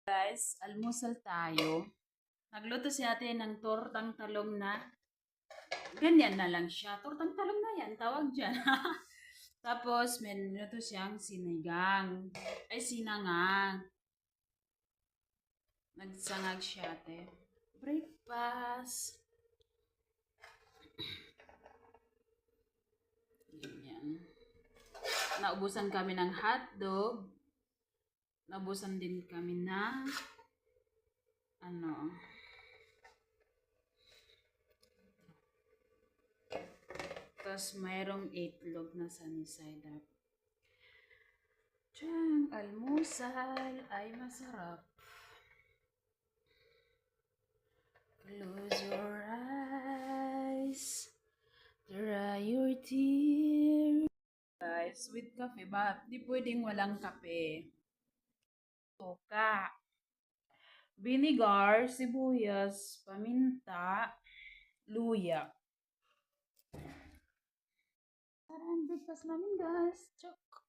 Guys, almusal tayo. Nagluto si ate ng tortang talong na ganyan na lang siya. Tortang talong na yan, tawag dyan. Tapos, may niluto siyang sinigang. Ay, sinangag. Nagsangag siya ate. Breakfast. Ganyan. Naubusan kami ng hotdog. Naubusan din kami ng tapos mayroong itlog na sunny side up. Tiyang almusal ay masarap. Close your eyes. Dry your tears. Guys, with kape ba? Di pwedeng walang kape. Toka. Vinegar, sibuyas, paminta, luya. Parang breakfast namin guys. Chok.